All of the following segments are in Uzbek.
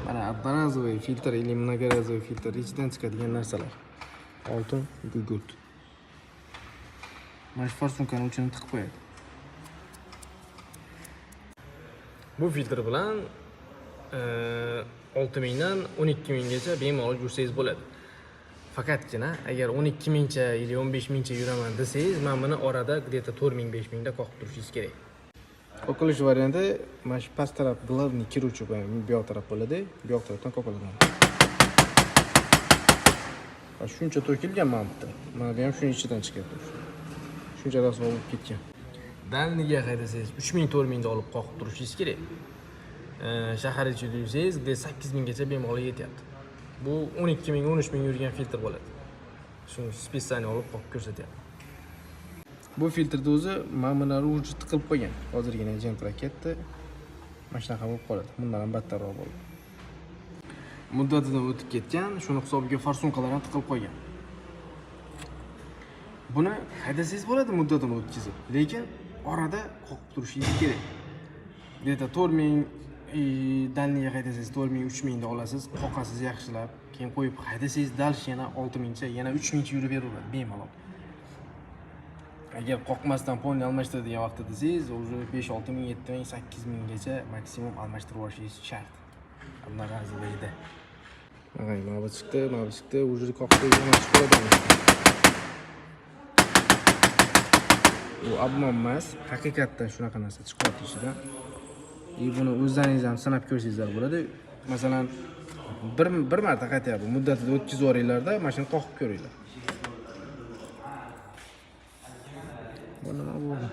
Mana одноразовый filtr или многоразовый filtr ichidan chiqadigan narsalar. Oltin, gugurt. Mana shu farsunkani uchini tiqib qo'yadi. Bu filtr bilan 6000 dan 12000 gacha bemalol yursangiz bo'ladi. Faqatgina agar 12000cha yoki 15000cha yuraman desangiz, men buni orada где-то 4000-5000 da qoqib turishingiz kerak. Qoqilish varianti mana shu past taraf главный kiruvchi bu yoq taraf bo'ladi, bu yoq tarafdan qoqiladi. Shuncha to'kilgan mana bu. Mana bu ham shuning ichidan chiqadi. Shuncha rasvo bo'lib ketgan. Dalniga haydasangiz 3000-4000 da olib qoqib turishingiz kerak. Shahar ichida yursangiz 8000 gacha bemalol yetyapti. Bu 12000, 13000 yurgan filtr bo'ladi. Shuni spesialni olib qoqib ko'rsatyapti. Bu filtrni o'zi mana bular уже tiqilib qo'ygan. Hozirgina jentrak ketdi. Mana shunaqa bo'lib qoladi. Bundan ham battarroq bo'ldi. Muddatidan o'tib ketgan, shuni hisobiga farsunkalar ham tiqilib qo'ygan. Buni haydasangiz bo'ladi muddatini o'tkazib, lekin orada qoqib turishingiz kerak. Где-то 4000 dalniga haydasangiz 4000-3000 da olasiz, qoqasiz yaxshilab, keyin qo'yib haydasangiz dalish yana 6000cha, yana 3000cha yurib beraveradi bemalol. Agar qoqmasdan polni almashtiradigan vaqtda desangiz, уже 5-6000, 7000, 8000 gacha maksimum almashtirib olishingiz shart. Одноразовыйda. Mana bu chiqdi, уже qoqib qo'ygan chiqadi. Bu obmon emas, haqiqatdan shunaqa narsa chiqadi ishidan. Buni o'zlaringiz ham sinab ko'rsangizlar bo'ladi. Masalan, bir marta qaytayapti, muddatida o'tkazib yuboringlar-da, mana shuni qoqib ko'ringlar. Bu nima bo'ldi?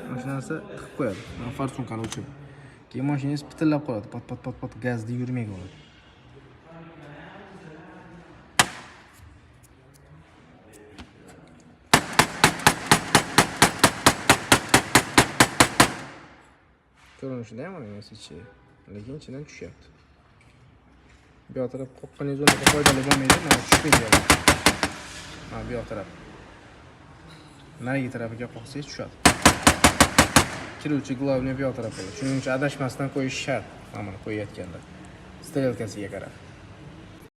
Mana shu narsa tiqib qo'yadi. Mana farsunkani o'chirib. Keyin mashinangiz pitillab qoladi, pat gazda yurmay qoladi. Ko'rinishida ham emas ichi, lekin ichidan tushyapti. Bu yoq taraf qoqqaningiz unaqa foydali bo'lmaydi, mana tushib ketadi. Mana bu yoq taraf. Narigi tarafiga qoqsangiz tushadi. Kiruvchi glavniy bu yoq taraf bo'ladi. Shuning uchun adashmasdan qo'yish shart. Mana buni qo'yayotganda. Strelkasiga qarab.